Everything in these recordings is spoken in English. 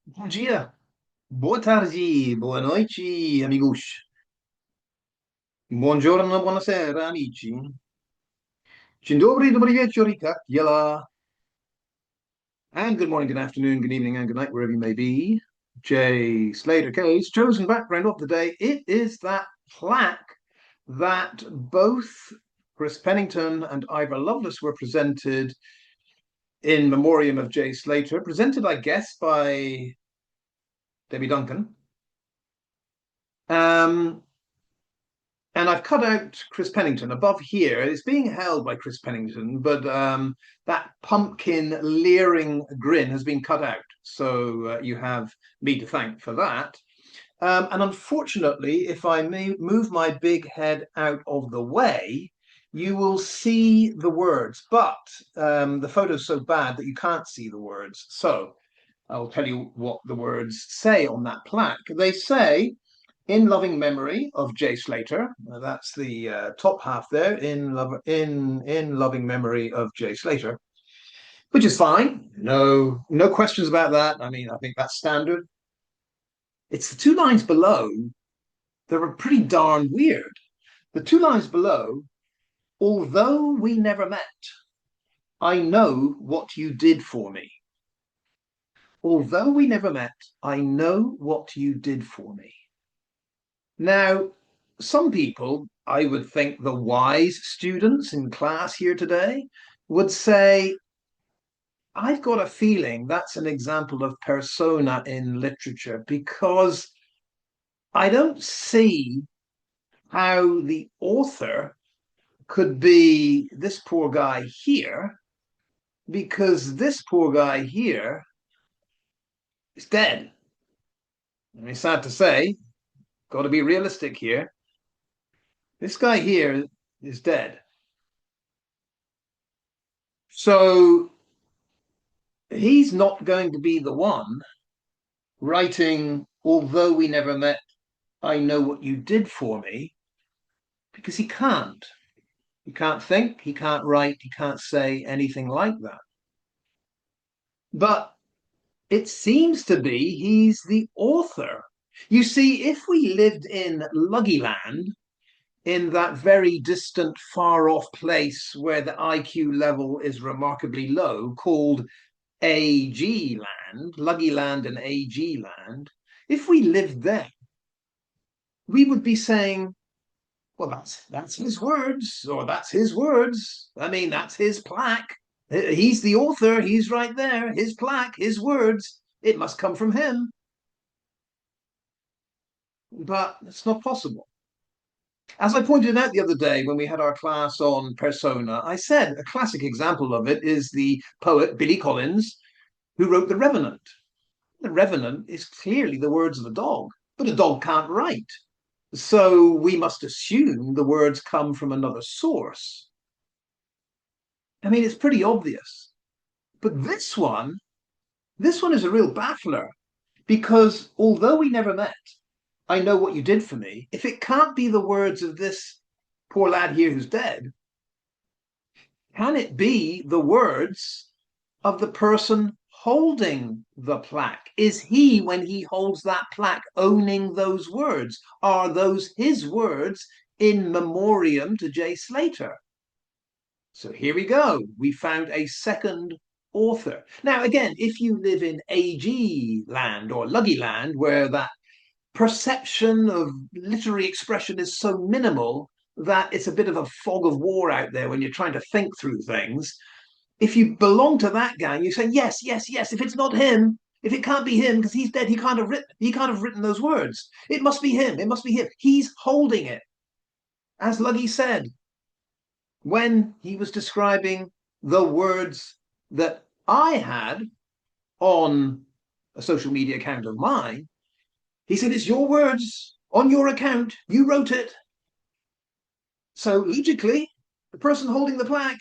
Bom dia, boa tarde, boa noite, amigos. Buongiorno, buonasera, amici. Dzień dobry, dobry wieczór, jak jela. And good morning, good afternoon, good evening, and good night, wherever you may be. Jay Slater K's chosen background of the day. It is that plaque that both Chris Pennington and Ivor Lovelace were presented in memoriam of Jay Slater, presented, I guess, by Debbie Duncan. Um, And I've cut out Chris Pennington. Above here, it's being held by Chris Pennington, but that pumpkin leering grin has been cut out. So you have me to thank for that. And unfortunately, if I move my big head out of the way, you will see the words, but the photo's so bad that you can't see the words. So I'll tell you what the words say on that plaque. They say, in loving memory of Jay Slater. That's the top half there. In loving memory of Jay Slater, which is fine. No questions about that. I mean, I think that's standard. It's the two lines below that are pretty darn weird. The two lines below, although we never met, I know what you did for me. Although we never met, I know what you did for me. Now, some people, I would think the wise students in class here today, would say, I've got a feeling that's an example of persona in literature because I don't see how the author could be this poor guy here because this poor guy here is dead. I mean, sad to say, got to be realistic here. This guy here is dead. So he's not going to be the one writing, although we never met, I know what you did for me, because he can't. He can't think, he can't write, he can't say anything like that. But it seems to be he's the author. You see, if we lived in Luggyland, in that very distant, far off place where the IQ level is remarkably low, called AG land, Luggy land and AG land, if we lived there, we would be saying, well, that's his words, or that's his words. I mean, that's his plaque. He's the author. He's right there. His plaque, his words. It must come from him. But it's not possible. As I pointed out the other day when we had our class on persona, I said a classic example of it is the poet Billy Collins, who wrote The Revenant. The Revenant is clearly the words of a dog, but a dog can't write. So we must assume the words come from another source. I mean, it's pretty obvious. But this one is a real baffler because although we never met, I know what you did for me. If it can't be the words of this poor lad here who's dead, can it be the words of the person holding the plaque? Is he, when he holds that plaque, owning those words? Are those his words in memoriam to Jay Slater? So here we go. We found a second author. Now, again, if you live in AG land or Luggy land, where that perception of literary expression is so minimal that it's a bit of a fog of war out there when you're trying to think through things, if you belong to that gang, you say yes, yes, yes. If it's not him, if it can't be him because he's dead, he can't have written those words. It must be him. It must be him. He's holding it, as Luggy said when he was describing the words that I had on a social media account of mine. He said, it's your words on your account. You wrote it. So logically, the person holding the plaque,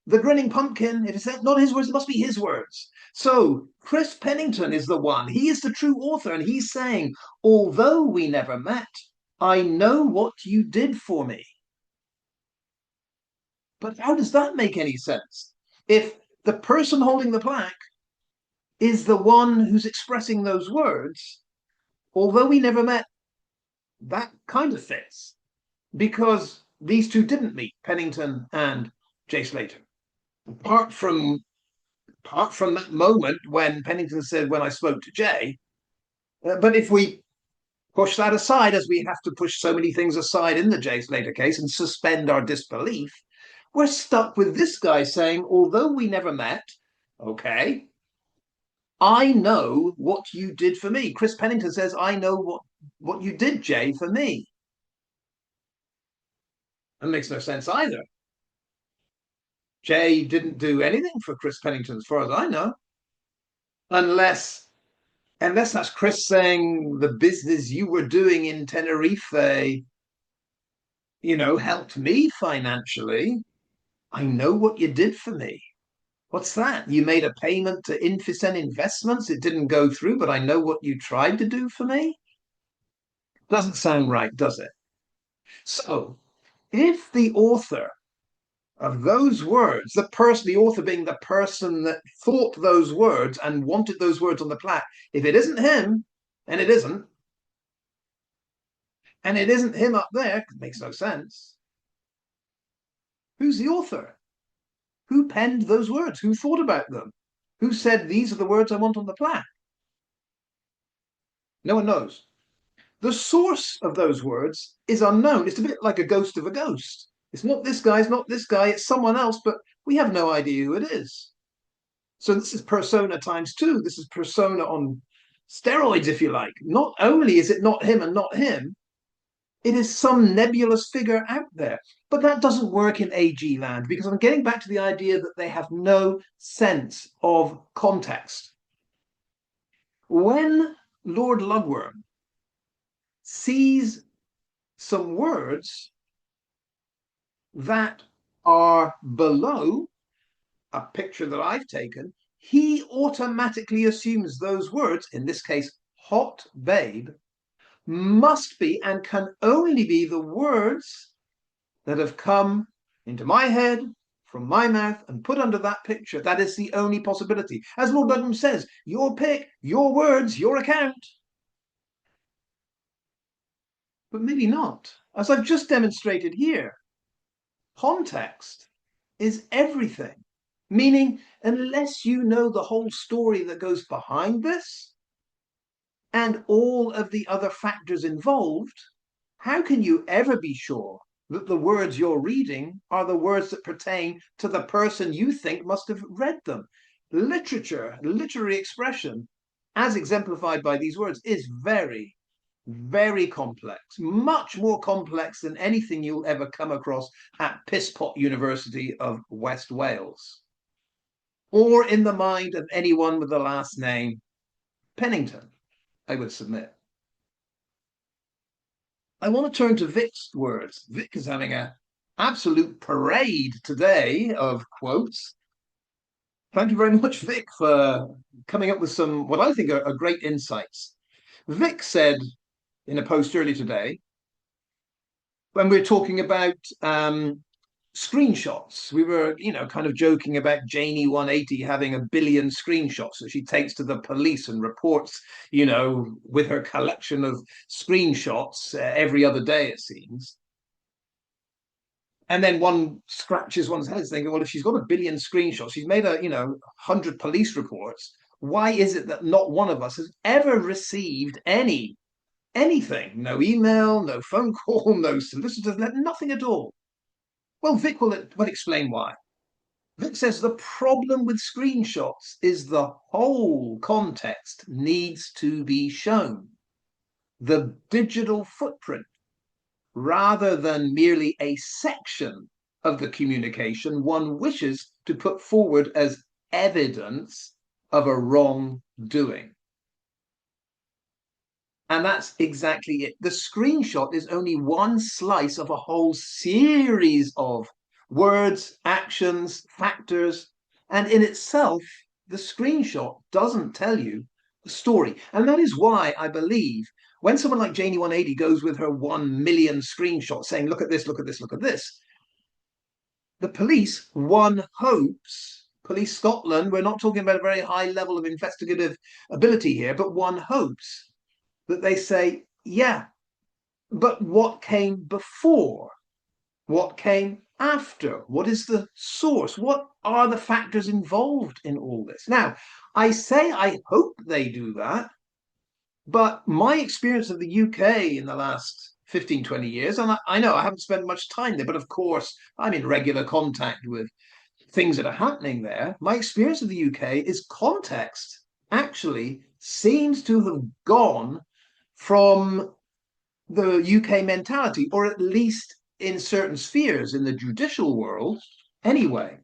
the grinning pumpkin, if it's not his words, it must be his words. So Chris Pennington is the one. He is the true author. And he's saying, although we never met, I know what you did for me. But how does that make any sense? If the person holding the plaque is the one who's expressing those words, although we never met. That kind of fits because these two didn't meet, Pennington and Jay Slater. Apart from that moment when Pennington said, "When I spoke to Jay," but if we push that aside, as we have to push so many things aside in the Jay Slater case and suspend our disbelief, we're stuck with this guy saying, although we never met, okay, I know what you did for me. Chris Pennington says, I know what you did, Jay, for me. That makes no sense either. Jay didn't do anything for Chris Pennington, as far as I know, unless that's Chris saying the business you were doing in Tenerife, helped me financially. I know what you did for me. What's that? You made a payment to Infocen Investments. It didn't go through, but I know what you tried to do for me. Doesn't sound right, does it? So, if the author of those words, the author being the person that thought those words and wanted those words on the plaque, if it isn't him, and it isn't, and it isn't him up there, it makes no sense. Who's the author? Who penned those words? Who thought about them? Who said, these are the words I want on the plaque? No one knows. The source of those words is unknown. It's a bit like a ghost of a ghost. It's not this guy, it's not this guy, it's someone else, but we have no idea who it is. So this is persona times two. This is persona on steroids, if you like. Not only is it not him and not him, it is some nebulous figure out there. But that doesn't work in AG land because I'm getting back to the idea that they have no sense of context. When Lord Lugworm sees some words that are below a picture that I've taken, he automatically assumes those words, in this case, hot babe, must be and can only be the words that have come into my head from my mouth and put under that picture. That is the only possibility. As Lord Ludlam says, your pick, your words, your account. But maybe not. As I've just demonstrated here, context is everything. Meaning, unless you know the whole story that goes behind this and all of the other factors involved, how can you ever be sure that the words you're reading are the words that pertain to the person you think must have read them? Literature, literary expression, as exemplified by these words, is very, very complex, much more complex than anything you'll ever come across at Pisspot University of West Wales, or in the mind of anyone with the last name Pennington, I would submit. I want to turn to Vic's words. Vic is having an absolute parade today of quotes. Thank you very much, Vic, for coming up with some, what I think are great insights. Vic said in a post earlier today, when we we're talking about screenshots, we were, kind of joking about Janie180 having 1 billion screenshots that she takes to the police and reports, with her collection of screenshots every other day, it seems. And then one scratches one's head thinking, well, if she's got 1 billion screenshots, she's made 100 police reports. Why is it that not one of us has ever received anything? No email, no phone call, no solicitors, nothing at all. Well, Vic will explain why. Vic says the problem with screenshots is the whole context needs to be shown. The digital footprint, rather than merely a section of the communication one wishes to put forward as evidence of a wrongdoing. And that's exactly it. The screenshot is only one slice of a whole series of words, actions, factors, and in itself, the screenshot doesn't tell you the story. And that is why I believe when someone like Janie180 goes with her 1 million screenshots saying, look at this, look at this, look at this, the police, one hopes, Police Scotland, we're not talking about a very high level of investigative ability here, but one hopes that they say, yeah, but what came before? What came after? What is the source? What are the factors involved in all this? Now, I say I hope they do that, but my experience of the UK in the last 15, 20 years, and I know I haven't spent much time there, but of course I'm in regular contact with things that are happening there. My experience of the UK is context actually seems to have gone from the UK mentality, or at least in certain spheres in the judicial world anyway.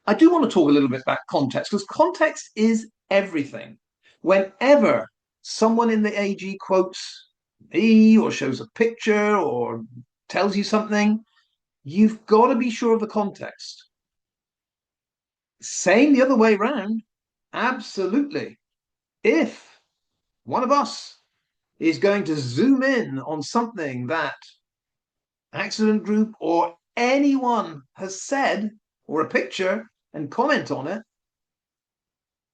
I do want to talk a little bit about context because context is everything. Whenever someone in the AG quotes me or shows a picture or tells you something, you've got to be sure of the context. Same the other way around. Absolutely. If one of us is going to zoom in on something that accident group or anyone has said or a picture and comment on it,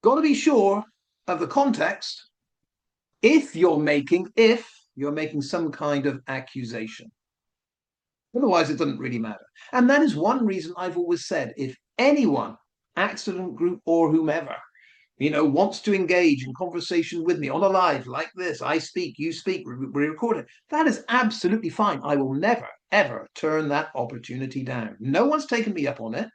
got to be sure of the context if you're making some kind of accusation. Otherwise, it doesn't really matter. And that is one reason I've always said if anyone, accident group or whomever, wants to engage in conversation with me on a live like this, I speak, you speak, we record it, that is absolutely fine. I will never, ever turn that opportunity down. No one's taken me up on it.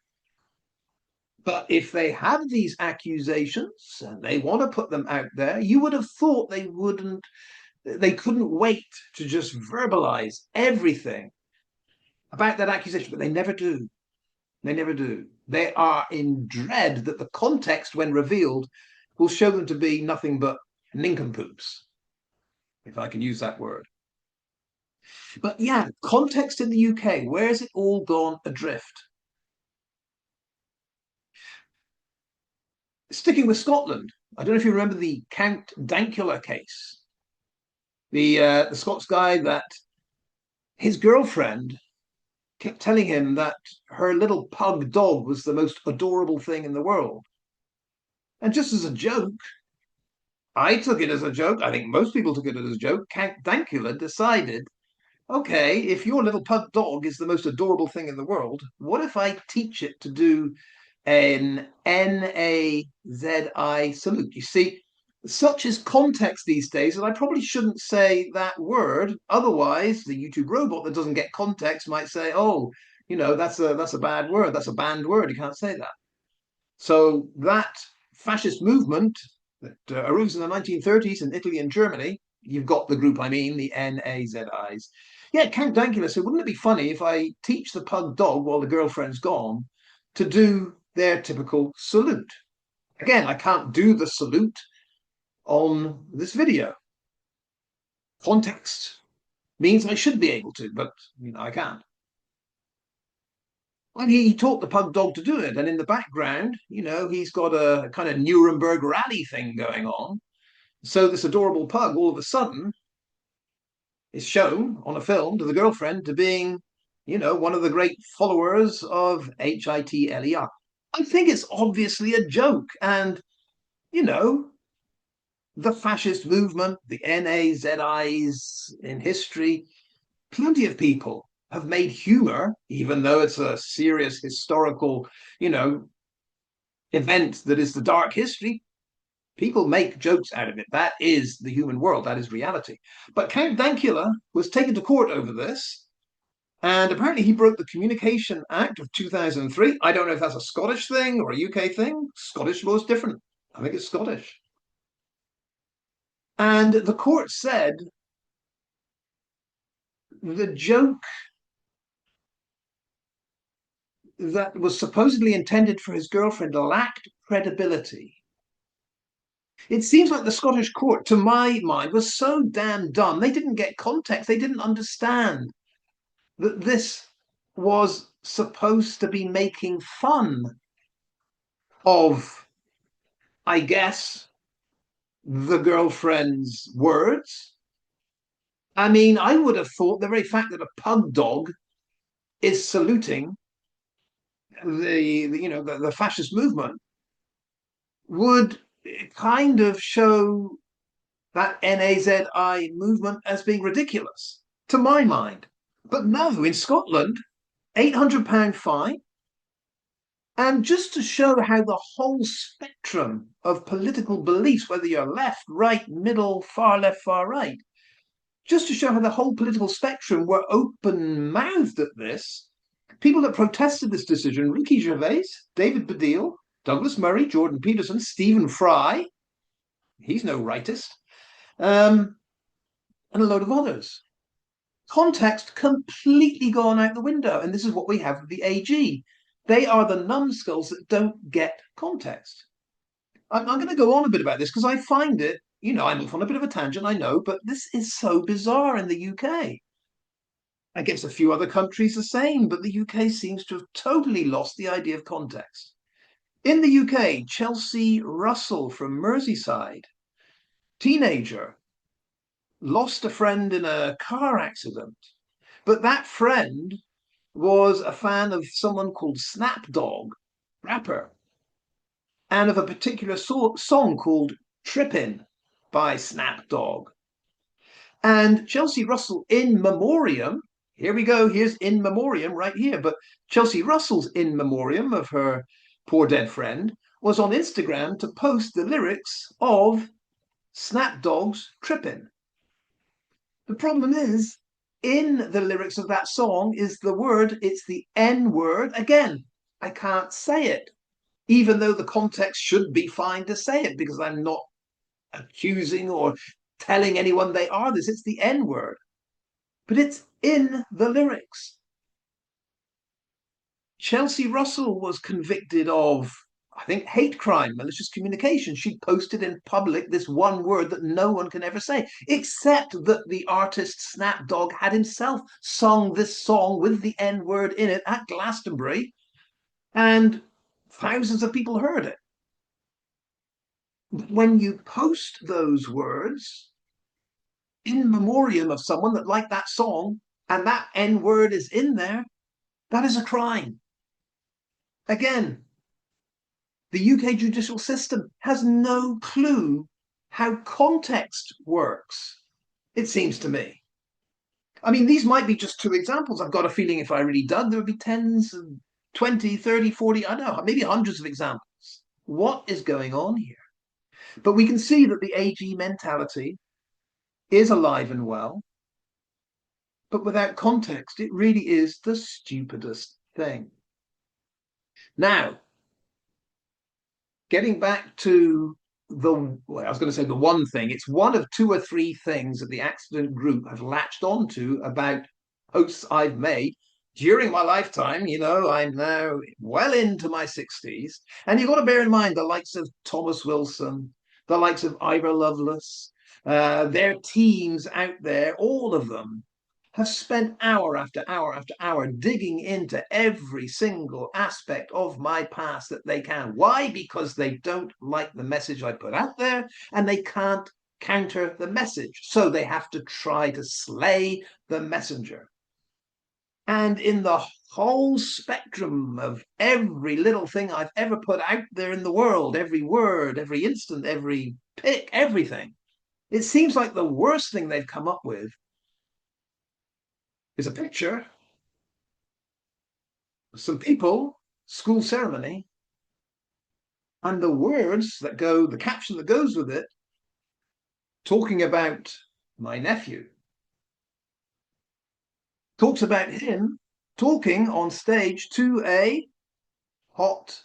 But if they have these accusations and they want to put them out there, you would have thought they couldn't wait to just verbalize everything about that accusation, but they never do. They never do. They are in dread that the context, when revealed, will show them to be nothing but nincompoops, if I can use that word. But yeah, context in the UK, where's it all gone adrift? Sticking with Scotland, I don't know if you remember the Count Dankula case, the Scots guy that his girlfriend kept telling him that her little pug dog was the most adorable thing in the world. And just as a joke, I took it as a joke. I think most people took it as a joke. Count Dankula decided, okay, if your little pug dog is the most adorable thing in the world, what if I teach it to do an NAZI salute? You see, such is context these days that I probably shouldn't say that word. Otherwise, the YouTube robot that doesn't get context might say, "Oh, that's a bad word. That's a banned word. You can't say that." So that fascist movement that arose in the 1930s in Italy and Germany, you've got the group I mean, the NAZIs. Yeah, Count Dankula said, wouldn't it be funny if I teach the pug dog while the girlfriend's gone to do their typical salute? Again, I can't do the salute on this video. Context means I should be able to, but I can't. Well, he taught the pug dog to do it, and in the background, he's got a kind of Nuremberg rally thing going on. So this adorable pug, all of a sudden, is shown on a film to the girlfriend to being, one of the great followers of Hitler. I think it's obviously a joke, and you know, the fascist movement, the NAZIs in history, plenty of people have made humor, even though it's a serious historical, event that is the dark history. People make jokes out of it. That is the human world. That is reality. But Count Dankula was taken to court over this. And apparently he broke the Communication Act of 2003. I don't know if that's a Scottish thing or a UK thing. Scottish law is different. I think it's Scottish. And the court said the joke that was supposedly intended for his girlfriend lacked credibility. It seems like the Scottish court, to my mind, was so damn dumb. They didn't get context. They didn't understand that this was supposed to be making fun of, I guess, the girlfriend's words. I mean, I would have thought the very fact that a pug dog is saluting the fascist movement would kind of show that NAZI movement as being ridiculous, to my mind. But no, in Scotland, £800 fine. And just to show how the whole spectrum of political beliefs, whether you're left, right, middle, far left, far right, just to show how the whole political spectrum were open mouthed at this, people that protested this decision: Ricky Gervais, David Baddiel, Douglas Murray, Jordan Peterson, Stephen Fry, he's no rightist, and a load of others. Context completely gone out the window. And this is what we have with the AG. They are the numbskulls that don't get context. I'm going to go on a bit about this because I find it, I'm off on a bit of a tangent, I know, but this is so bizarre in the UK. I guess a few other countries the same, but the UK seems to have totally lost the idea of context. In the UK, Chelsea Russell from Merseyside, teenager, lost a friend in a car accident. But that friend was a fan of someone called Snapdog, rapper, and of a particular song called Trippin' by Snapdog. And Chelsea Russell, in memoriam, here we go, here's in memoriam right here, but Chelsea Russell's in memoriam of her poor dead friend was on Instagram to post the lyrics of Snapdog's Trippin'. The problem is, in the lyrics of that song is the word, it's the N word. Again, I can't say it, even though the context should be fine to say it because I'm not accusing or telling anyone they are this. It's the N word, but it's in the lyrics. Chelsea Russell was convicted of, I think, hate crime, malicious communication. She posted in public this one word that no one can ever say, except that the artist Snapdog had himself sung this song with the N word in it at Glastonbury, and thousands of people heard it. When you post those words in memoriam of someone that liked that song, and that N word is in there, that is a crime. Again, the UK judicial system has no clue how context works, it seems to me. I mean, these might be just two examples. I've got a feeling if I really dug, there would be tens, 20, 30, 40, I don't know, maybe hundreds of examples. What is going on here? But we can see that the AG mentality is alive and well, but without context, it really is the stupidest thing. Now, getting back to well, I was going to say the one thing, it's one of two or three things that the accident group have latched onto about posts I've made during my lifetime. I'm now well into my 60s. And you've got to bear in mind the likes of Thomas Wilson, the likes of Ivor Lovelace, their teams out there, all of them have spent hour after hour after hour digging into every single aspect of my past that they can. Why? Because they don't like the message I put out there and they can't counter the message. So they have to try to slay the messenger. And in the whole spectrum of every little thing I've ever put out there in the world, every word, every instant, every pick, everything, it seems like the worst thing they've come up with is a picture of some people, school ceremony, and the words that go, the caption that goes with it, talking about my nephew. Talks about him talking on stage to a hot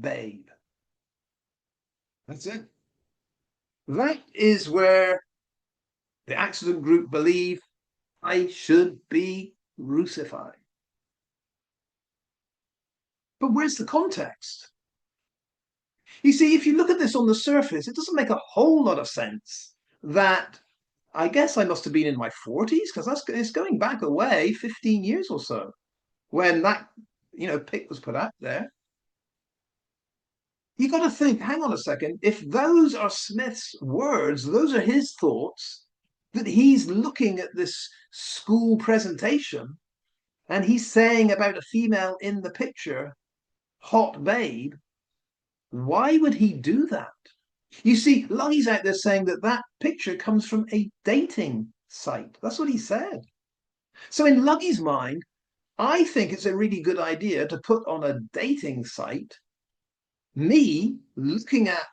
babe. That's it. That is where the accident group believe I should be crucified. But where's the context? You see, if you look at this on the surface, it doesn't make a whole lot of sense that I guess I must have been in my 40s because it's going back away 15 years or so when that pic was put out there. You got to think, hang on a second, if those are Smith's words, those are his thoughts, that he's looking at this school presentation and he's saying about a female in the picture, hot babe, why would he do that? You see, Luggy's out there saying that that picture comes from a dating site. That's what he said. So in Luggy's mind, I think it's a really good idea to put on a dating site me looking at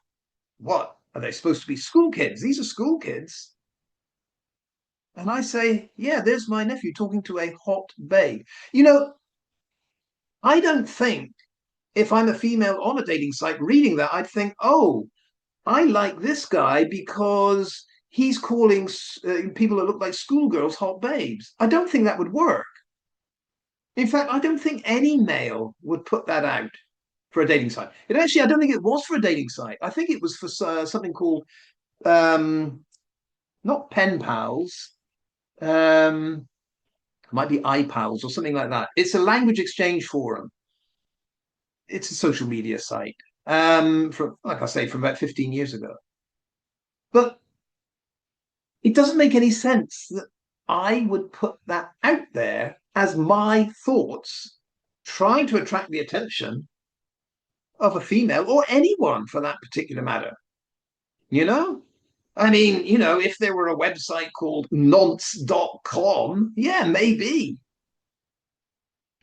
what are they supposed to be school kids? These are school kids. And I say, yeah, there's my nephew talking to a hot babe. You know, I don't think if I'm a female on a dating site reading that, I'd think, oh, I like this guy because he's calling people that look like schoolgirls hot babes. I don't think that would work. In fact, I don't think any male would put that out for a dating site. It actually, I don't think it was for a dating site. I think it was for something called um, not pen pals, um, might be iPals or something like that. It's a language exchange forum. It's a social media site. From like I say, from about 15 years ago. But it doesn't make any sense that I would put that out there as my thoughts, trying to attract the attention of a female or anyone for that particular matter. You know? I mean, if there were a website called nonce.com, yeah, maybe.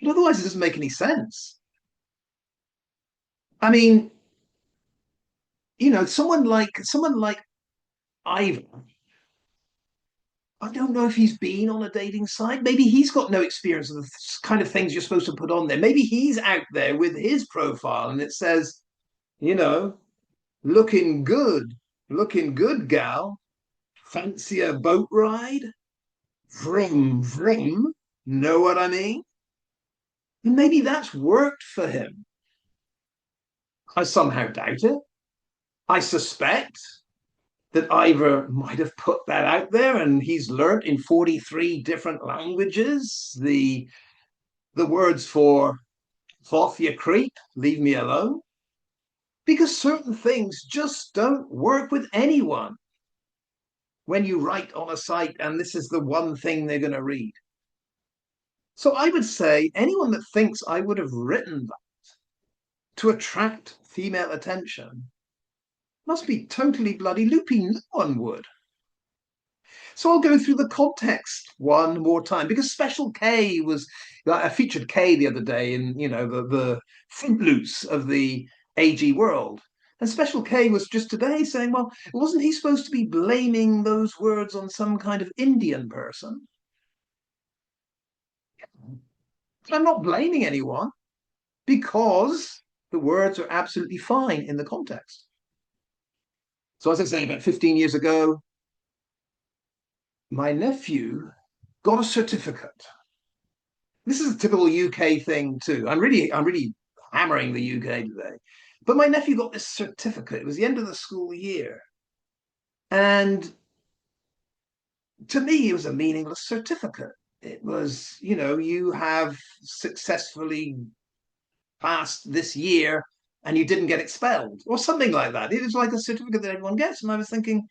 But otherwise, it doesn't make any sense. I mean, someone like Ivor, I don't know if he's been on a dating site. Maybe he's got no experience of the kind of things you're supposed to put on there. Maybe he's out there with his profile and it says, you know, looking good, looking good, gal. Fancy a boat ride? Vroom, vroom. Know what I mean? And maybe that's worked for him. I somehow doubt it. I suspect that Ivor might have put that out there and he's learnt in 43 different languages the words for "Foff you creep, leave me alone." Because certain things just don't work with anyone when you write on a site and this is the one thing they're going to read. So I would say anyone that thinks I would have written that to attract female attention must be totally bloody loopy. No one would. So I'll go through the context one more time because Special K was, I featured K the other day in, the Fruit Loops of the AG world. And Special K was just today saying, well, wasn't he supposed to be blaming those words on some kind of Indian person? But I'm not blaming anyone because the words are absolutely fine in the context. So as I say, about 15 years ago, my nephew got a certificate. This is a typical UK thing too. I'm really hammering the UK today. But my nephew got this certificate. It was the end of the school year. And to me, it was a meaningless certificate. It was, you have successfully passed this year and you didn't get expelled or something like that. It was like a certificate that everyone gets. And I was thinking,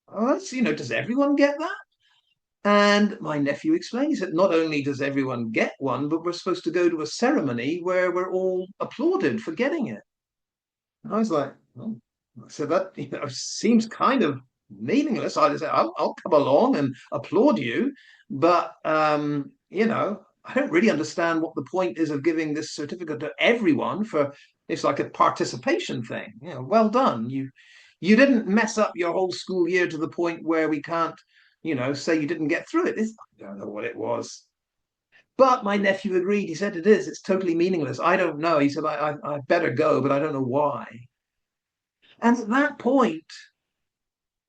oh, does everyone get that? And my nephew explained, he said, not only does everyone get one, but we're supposed to go to a ceremony where we're all applauded for getting it. And I was like, oh. I said, that seems kind of meaningless. I said, I'll come along and applaud you, but I don't really understand what the point is of giving this certificate to everyone for. It's like a participation thing. Well done. You didn't mess up your whole school year to the point where we can't, say you didn't get through it. I don't know what it was. But my nephew agreed. He said it is. It's totally meaningless. I don't know. He said, I better go, but I don't know why. And at that point,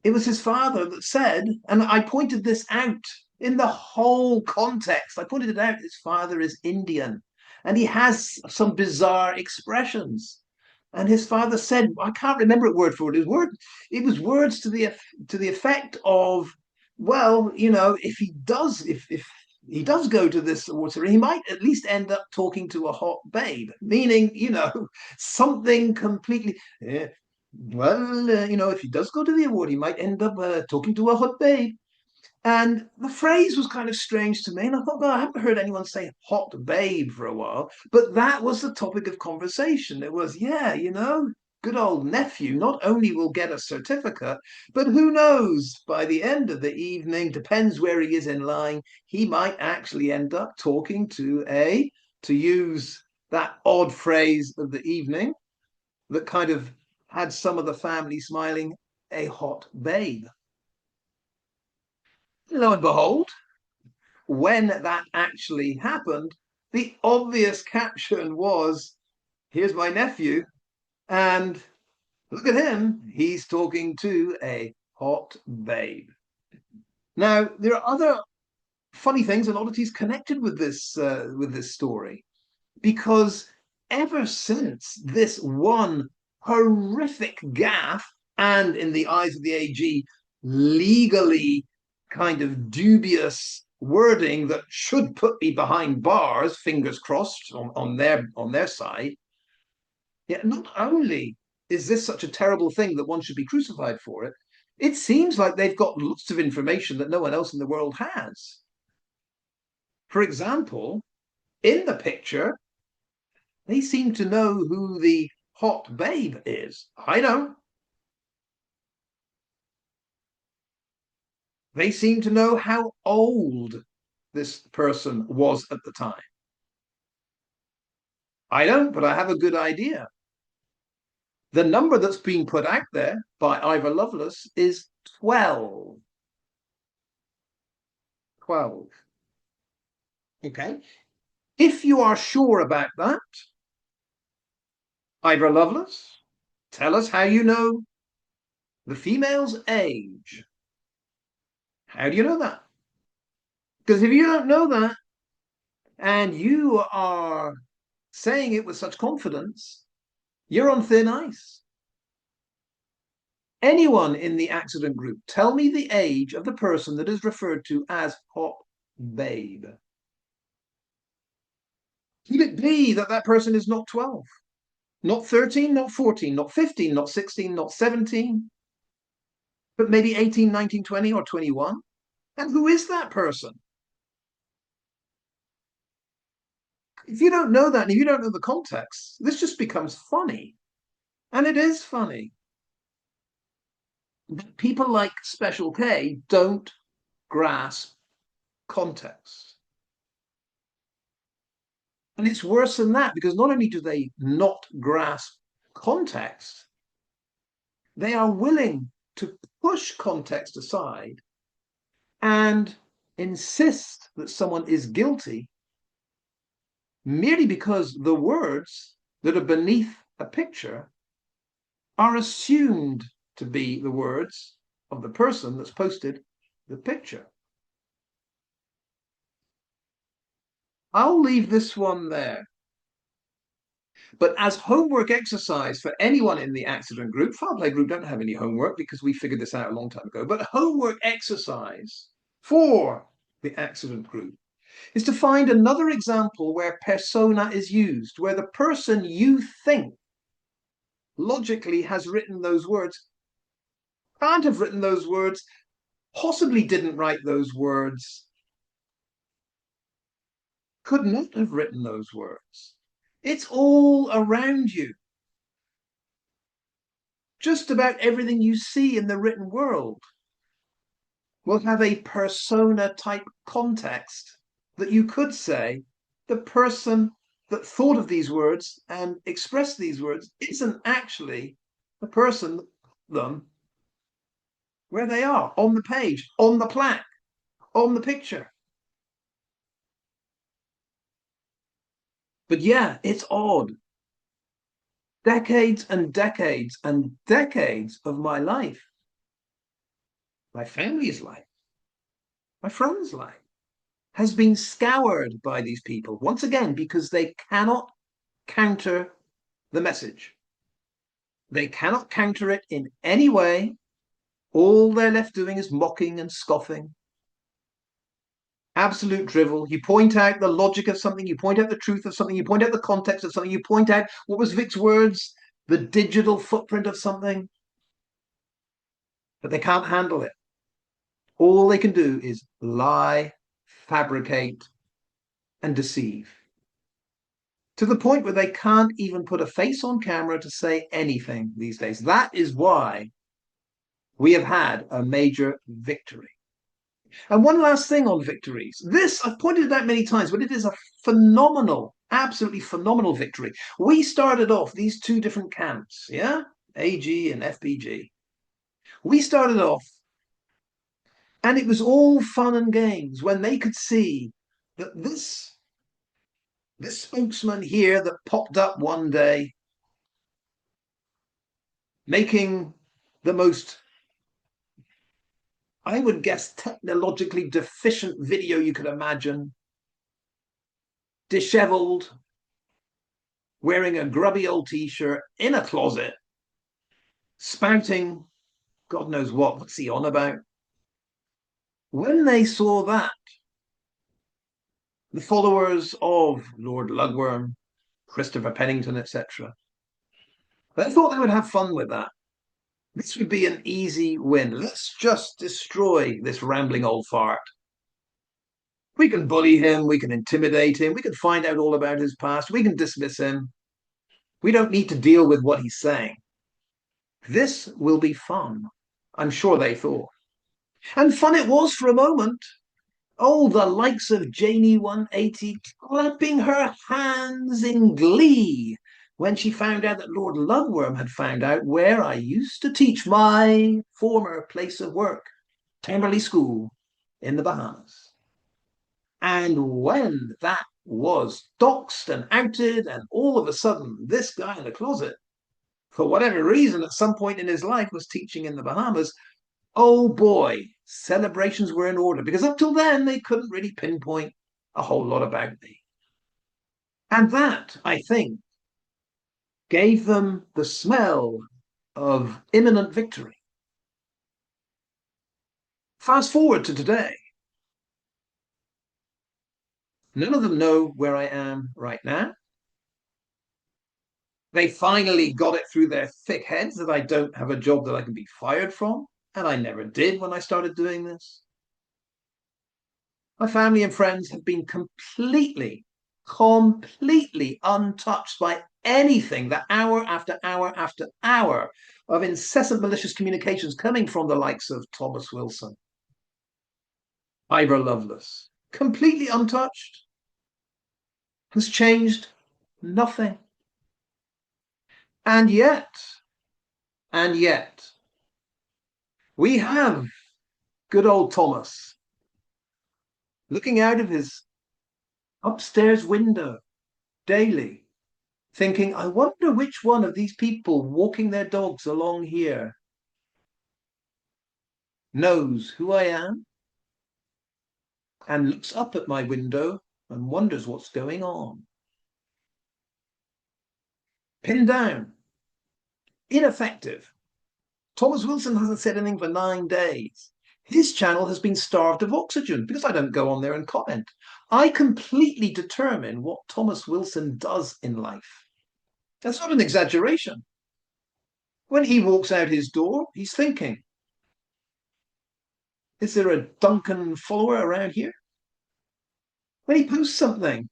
it was his father that said, and I pointed this out in the whole context. I pointed it out. His father is Indian and he has some bizarre expressions. And his father said, I can't remember it word for word. It was words to the effect of, well, if he does go to this award ceremony, he might at least end up talking to a hot babe, meaning, something completely. Well, if he does go to the award, he might end up talking to a hot babe. And the phrase was kind of strange to me. And I thought, well, I haven't heard anyone say hot babe for a while. But that was the topic of conversation. It was, yeah, good old nephew not only will get a certificate, but who knows, by the end of the evening, depends where he is in line, he might actually end up talking to use that odd phrase of the evening that kind of had some of the family smiling, a hot babe. Lo and behold, when that actually happened, the obvious caption was, here's my nephew, and look at him, he's talking to a hot babe. Now, there are other funny things and oddities connected with this story, because ever since this one horrific gaffe, and in the eyes of the AG, legally kind of dubious wording that should put me behind bars, fingers crossed on their side. Yet not only is this such a terrible thing that one should be crucified for it, it seems like they've got lots of information that no one else in the world has. For example, in the picture, they seem to know who the hot babe is. I don't. They seem to know how old this person was at the time. I don't, but I have a good idea. The number that's being put out there by Ivor Lovelace is 12. 12. Okay. If you are sure about that, Ivor Lovelace, tell us how you know the female's age. How do you know that? Because if you don't know that and you are saying it with such confidence, you're on thin ice. Anyone in the accident group, tell me the age of the person that is referred to as hot babe. Could it be that that person is not 12, not 13, not 14, not 15, not 16, not 17, but maybe 18, 19, 20, or 21? And who is that person? If you don't know that, and if you don't know the context, this just becomes funny. And it is funny. But people like Special K don't grasp context. And it's worse than that, because not only do they not grasp context, they are willing to push context aside and insist that someone is guilty merely because the words that are beneath a picture are assumed to be the words of the person that's posted the picture. I'll leave this one there. But as homework exercise for anyone in the accident group, foul play group don't have any homework because we figured this out a long time ago, but homework exercise for the accident group is to find another example where persona is used, where the person you think logically has written those words can't have written those words, possibly didn't write those words, could not have written those words. It's all around you. Just about everything you see in the written world will have a persona type context that you could say the person that thought of these words and expressed these words isn't actually the person them where they are on the page, on the plaque, on the picture. But yeah, it's odd. Decades and decades and decades of my life, my family's life, my friends' life, has been scoured by these people, once again, because they cannot counter the message. They cannot counter it in any way. All they're left doing is mocking and scoffing. Absolute drivel. You point out the logic of something, you point out the truth of something, you point out the context of something, you point out, what was Vic's words? The digital footprint of something. But they can't handle it. All they can do is lie, fabricate, and deceive, to the point where they can't even put a face on camera to say anything these days. That is why we have had a major victory. And one last thing on victories. This, I've pointed it out many times, but it is a phenomenal, absolutely phenomenal victory. We started off these two different camps, yeah? AG and FPG. We started off, and it was all fun and games when they could see that this spokesman here that popped up one day making the most, I would guess, technologically deficient video you could imagine, disheveled, wearing a grubby old t-shirt in a closet, spouting God knows what. What's he on about? When they saw that, the followers of Lord Lugworm, Christopher Pennington, etc., they thought they would have fun with that. This would be an easy win. Let's just destroy this rambling old fart. We can bully him, we can intimidate him, we can find out all about his past, we can dismiss him. We don't need to deal with what he's saying. This will be fun, I'm sure they thought. And fun it was for a moment. Oh, the likes of Janie180 clapping her hands in glee when she found out that Lord Lugworm had found out where I used to teach my former place of work, Temberley School in the Bahamas. And when that was doxed and outed, and all of a sudden this guy in the closet, for whatever reason, at some point in his life was teaching in the Bahamas, oh boy, celebrations were in order, because up till then they couldn't really pinpoint a whole lot about me. And that, I think, gave them the smell of imminent victory. Fast forward to today. None of them know where I am right now. They finally got it through their thick heads that I don't have a job that I can be fired from, and I never did when I started doing this. My family and friends have been completely untouched by anything that hour after hour after hour of incessant malicious communications coming from the likes of Thomas Wilson, Ivor Lovelace. Completely untouched. Has changed nothing. And yet, we have good old Thomas looking out of his upstairs window daily, thinking, I wonder which one of these people walking their dogs along here knows who I am and looks up at my window and wonders what's going on. Pinned down, ineffective. Thomas Wilson hasn't said anything for 9 days. His channel has been starved of oxygen because I don't go on there and comment. I completely determine what Thomas Wilson does in life. That's not an exaggeration. When he walks out his door, he's thinking, is there a Duncan follower around here? When he posts something,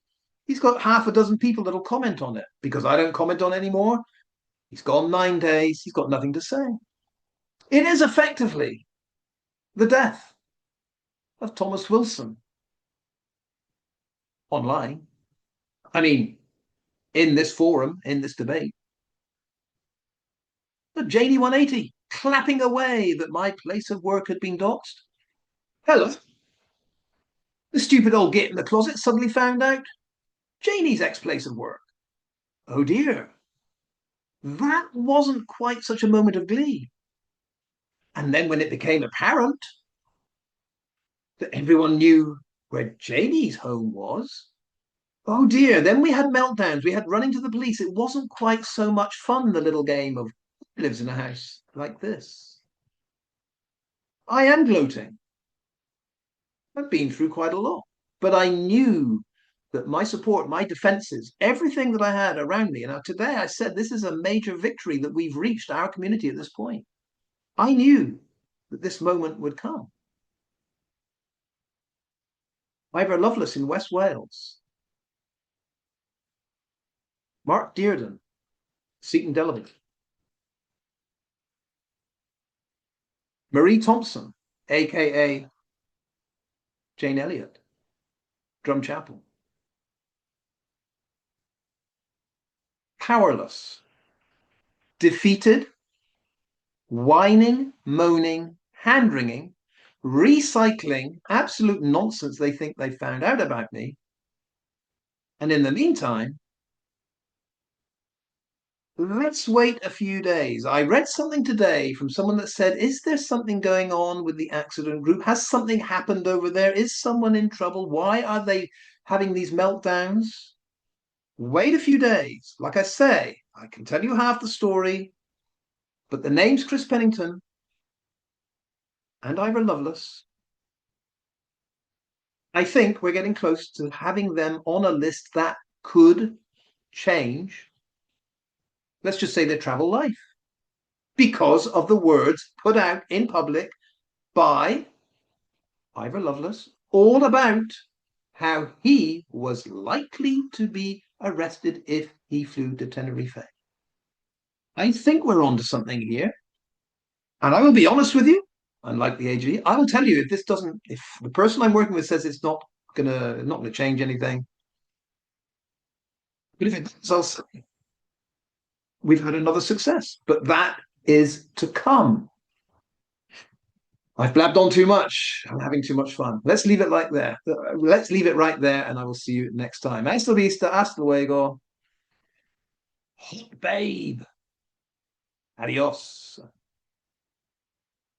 he's got half a dozen people that'll comment on it. Because I don't comment on anymore, he's gone 9 days, he's got nothing to say. It is effectively the death of Thomas Wilson online. I mean, in this forum, in this debate. But Janie180 clapping away that my place of work had been doxed. Hello. The stupid old git in the closet suddenly found out Janie's ex-place of work. Oh dear. That wasn't quite such a moment of glee. And then when it became apparent that everyone knew where Janie's home was, oh dear, then we had meltdowns. We had running to the police. It wasn't quite so much fun, the little game of who lives in a house like this. I am gloating. I've been through quite a lot, but I knew that my support, my defenses, everything that I had around me. And now today I said this is a major victory that we've reached our community at this point. I knew that this moment would come. Ivor Lovelace in West Wales. Mark Dearden, Seaton Delaby. Marie Thompson, aka Jane Elliott, Drumchapel. Powerless, defeated, whining, moaning, hand wringing, recycling absolute nonsense they think they found out about me. And in the meantime, let's wait a few days. I read something today from someone that said, is there something going on with the accident group? Has something happened over there? Is someone in trouble? Why are they having these meltdowns? Wait a few days. Like I say, I can tell you half the story, but the name's Chris Pennington and Ivor Lovelace. I think we're getting close to having them on a list that could change, let's just say, their travel life because of the words put out in public by Ivor Lovelace, all about how he was likely to be arrested if he flew to Tenerife. I think we're on to something here. And I will be honest with you, unlike the AG, I will tell you if this doesn't, if the person I'm working with says it's not gonna change anything, but if it does, we've had another success. But that is to come. I've blabbed on too much. I'm having too much fun. Let's leave it like there. Let's leave it right there, and I will see you next time. Hasta la vista, hasta luego. Hot babe. Adios.